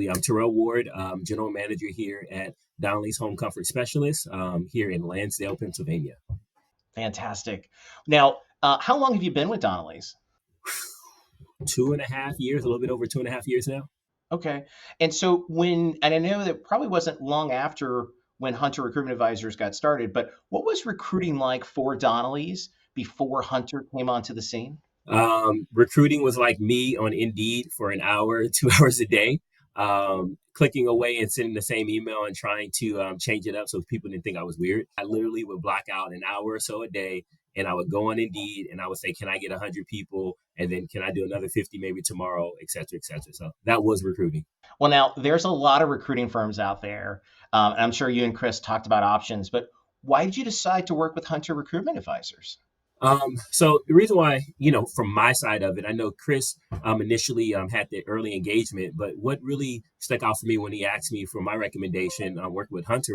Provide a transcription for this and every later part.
I'm Terell Ward, General Manager here at Donnelly's Home Comfort Specialist here in Lansdale, Pennsylvania. Fantastic. Now, how long have you been with Donnelly's? 2.5 years, a little bit over 2.5 years now. Okay. And so and I know that probably wasn't long after when Hunter Recruitment Advisors got started, but what was recruiting like for Donnelly's before Hunter came onto the scene? Recruiting was like me on Indeed for an hour, 2 hours a day, clicking away and sending the same email and trying to change it up so people didn't think I was weird. I literally would block out an hour or so a day, and I would go on Indeed and I would say, can I get 100 people? And then can I do another 50 maybe tomorrow, et cetera, et cetera. So that was recruiting. Well, now there's a lot of recruiting firms out there. And I'm sure you and Chris talked about options, but why did you decide to work with Hunter Recruitment Advisors? So the reason why, from my side of it, I know Chris initially had the early engagement, but what really stuck out for me when he asked me for my recommendation working with Hunter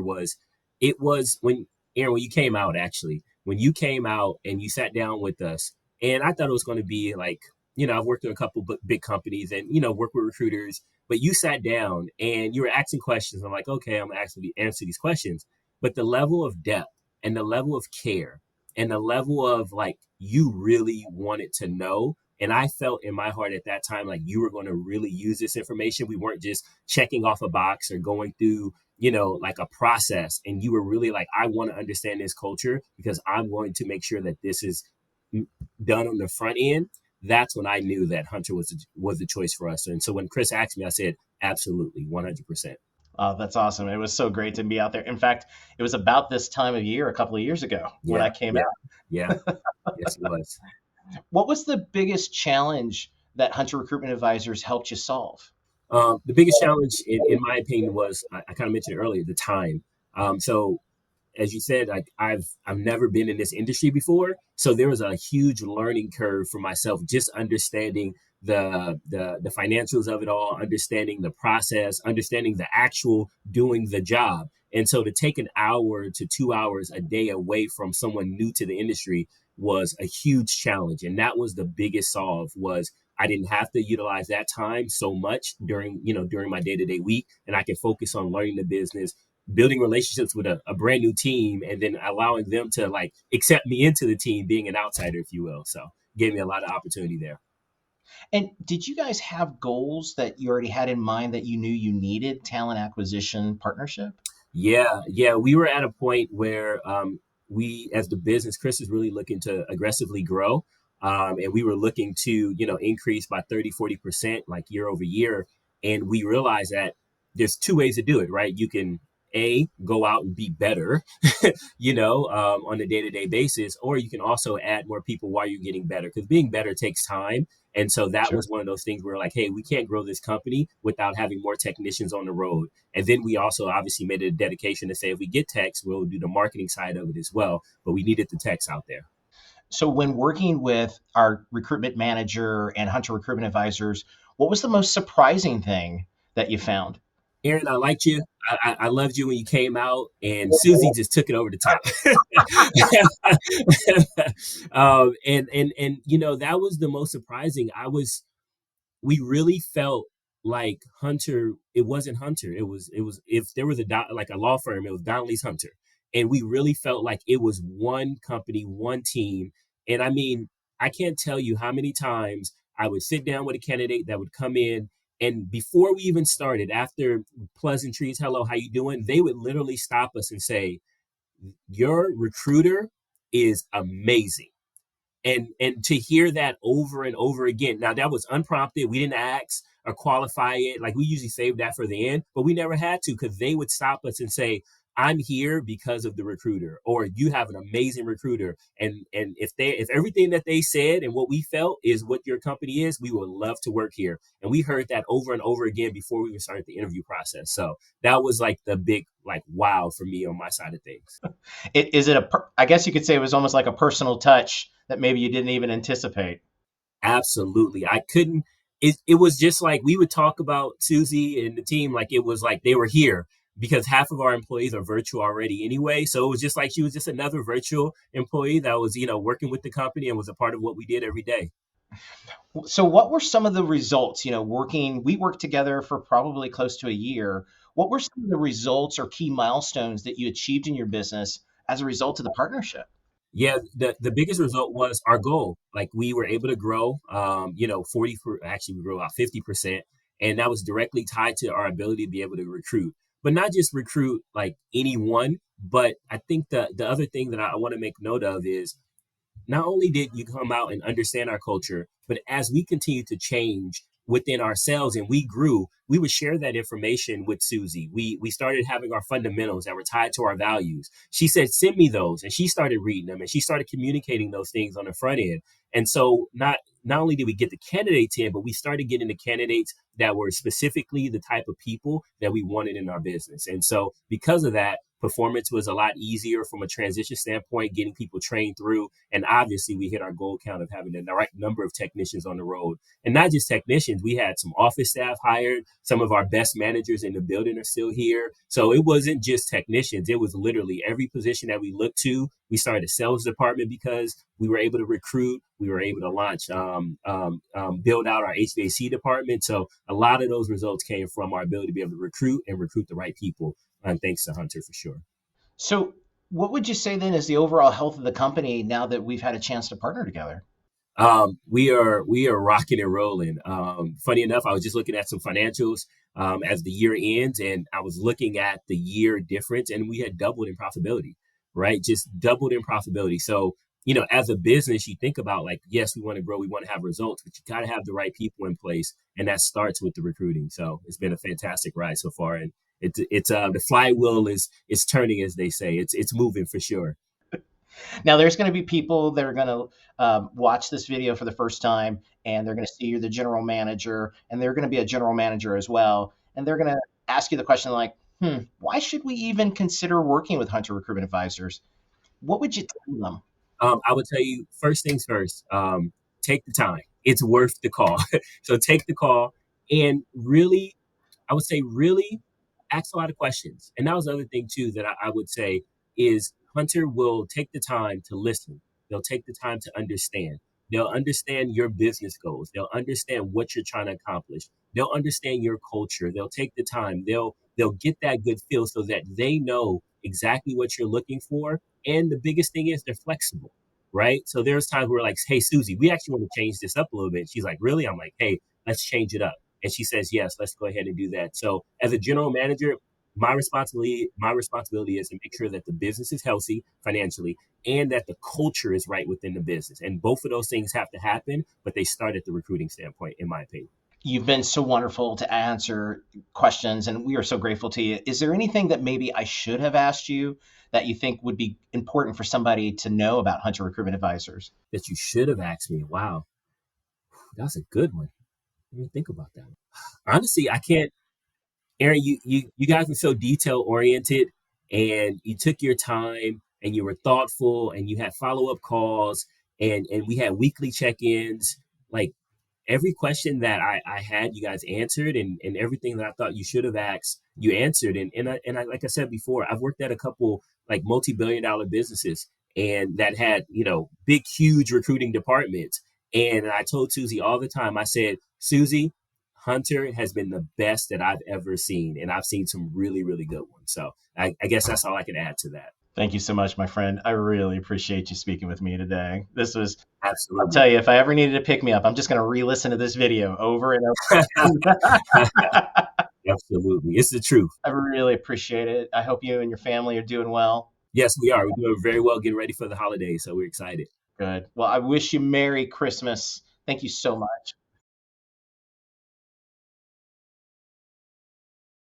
it was when, Aaron, when you came out, actually, when you came out and you sat down with us, and I thought it was going to be like, I've worked with a couple big companies and, worked with recruiters, but you sat down and you were asking questions. I'm like, okay, I'm going to actually answer these questions. But the level of depth and the level of care and the level of like you really wanted to know. And I felt in my heart at that time like you were going to really use this information. We weren't just checking off a box or going through, like a process. And you were really like, I want to understand this culture because I'm going to make sure that this is done on the front end. That's when I knew that Hunter was the choice for us. And so when Chris asked me, I said, absolutely, 100%. Oh, that's awesome. It was so great to be out there. In fact, it was about this time of year, a couple of years ago when I came out. Yeah. Yes, it was. What was the biggest challenge that Hunter Recruitment Advisors helped you solve? The biggest challenge, in my opinion, was I kind of mentioned earlier, the time. So as you said, like I've never been in this industry before, so there was a huge learning curve for myself, just understanding the financials of it all, understanding the process, understanding the actual doing the job. And so to take an hour to 2 hours a day away from someone new to the industry was a huge challenge. And that was the biggest solve was I didn't have to utilize that time so much during my day-to-day week. And I could focus on learning the business, building relationships with a brand new team, and then allowing them to like accept me into the team, being an outsider, if you will. So gave me a lot of opportunity there. And did you guys have goals that you already had in mind that you knew you needed talent acquisition partnership? Yeah. We were at a point where we, as the business, Chris is really looking to aggressively grow. And we were looking to, increase by 30-40% like year over year. And we realized that there's two ways to do it, right? You can go out and be better, on a day-to-day basis, or you can also add more people while you're getting better because being better takes time. And so that was one of those things where like, hey, we can't grow this company without having more technicians on the road. And then we also obviously made it a dedication to say, if we get techs, we'll do the marketing side of it as well. But we needed the techs out there. So when working with our recruitment manager and Hunter Recruitment Advisors, what was the most surprising thing that you found? Aaron, I liked you. I loved you when you came out, and Susie just took it over the top. And that was the most surprising. We really felt like Hunter. It wasn't Hunter. It was if there was like a law firm, it was Donnelly's Hunter, and we really felt like it was one company, one team. And I mean, I can't tell you how many times I would sit down with a candidate that would come in. And before we even started, after pleasantries, hello, how you doing? They would literally stop us and say, your recruiter is amazing. And to hear that over and over again. Now that was unprompted. We didn't ask or qualify it. Like we usually save that for the end, but we never had to because they would stop us and say, I'm here because of the recruiter, or you have an amazing recruiter. And if everything that they said and what we felt is what your company is, we would love to work here. And we heard that over and over again before we even started the interview process. So that was like the big like wow for me on my side of things. I guess you could say it was almost like a personal touch that maybe you didn't even anticipate. Absolutely. I couldn't. It was just like we would talk about Susie and the team like it was like they were here because half of our employees are virtual already anyway. So it was just like she was just another virtual employee that was, working with the company and was a part of what we did every day. So what were some of the results, we worked together for probably close to a year. What were some of the results or key milestones that you achieved in your business as a result of the partnership? Yeah, the biggest result was our goal. Like we were able to grow, 40 for actually we grew about 50%. And that was directly tied to our ability to be able to recruit, but not just recruit like anyone. But I think the other thing that I want to make note of is not only did you come out and understand our culture, but as we continued to change within ourselves and we grew, we would share that information with Susie. We started having our fundamentals that were tied to our values. She said, "Send me those," and she started reading them and she started communicating those things on the front end. And so not only did we get the candidates in, but we started getting the candidates that were specifically the type of people that we wanted in our business. And so because of that, performance was a lot easier from a transition standpoint, getting people trained through. And obviously, we hit our goal count of having the right number of technicians on the road. And not just technicians, we had some office staff hired. Some of our best managers in the building are still here. So it wasn't just technicians, it was literally every position that we looked to. We started a sales department because we were able to recruit. We were able to launch, build out our HVAC department. So a lot of those results came from our ability to be able to recruit and recruit the right people. And thanks to Hunter for sure. So what would you say then is the overall health of the company now that we've had a chance to partner together? We are rocking and rolling. Funny enough, I was just looking at some financials as the year ends, and I was looking at the year difference, and we had doubled in profitability, right? Just doubled in profitability. So, as a business, you think about like, yes, we want to grow, we want to have results, but you got to have the right people in place, and that starts with the recruiting. So it's been a fantastic ride so far, and it's the flywheel is turning, as they say. It's moving for sure. Now, there's going to be people that are going to watch this video for the first time, and they're going to see you're the general manager, and they're going to be a general manager as well. And they're going to ask you the question like, why should we even consider working with Hunter Recruitment Advisors? What would you tell them? I would tell you first things first. Take the time. It's worth the call. So take the call and really, I would say, really ask a lot of questions. And that was the other thing too that I would say is Hunter will take the time to listen. They'll take the time to understand. They'll understand your business goals. They'll understand what you're trying to accomplish. They'll understand your culture. They'll take the time. They'll get that good feel so that they know exactly what you're looking for. And the biggest thing is they're flexible, right? So there's times where like, hey Susie, we actually want to change this up a little bit. She's like, really? I'm like, hey, let's change it up. And she says, yes, let's go ahead and do that. So as a general manager, my responsibility is to make sure that the business is healthy financially and that the culture is right within the business. And both of those things have to happen, but they start at the recruiting standpoint, in my opinion. You've been so wonderful to answer questions, and we are so grateful to you. Is there anything that maybe I should have asked you that you think would be important for somebody to know about Hunter Recruitment Advisors? That you should have asked me. Wow, that's a good one. Let me think about that. Honestly, I can't. Aaron, you guys were so detail oriented, and you took your time, and you were thoughtful, and you had follow up calls, and we had weekly check ins. Like every question that I had, you guys answered, and everything that I thought you should have asked, you answered. And like I said before, I've worked at a couple like multi-billion-dollar businesses, and that had big, huge recruiting departments. And I told Susie all the time, I said, Susie, Hunter has been the best that I've ever seen, and I've seen some really, really good ones. So I guess that's all I can add to that. Thank you so much, my friend. I really appreciate you speaking with me today. I'll Absolutely. tell you, if I ever needed to pick me up, I'm just going to re listen to this video over and over. Absolutely. It's the truth. I really appreciate it. I hope you and your family are doing well. Yes, we are. We're doing very well getting ready for the holidays. So we're excited. Good. Well, I wish you Merry Christmas. Thank you so much.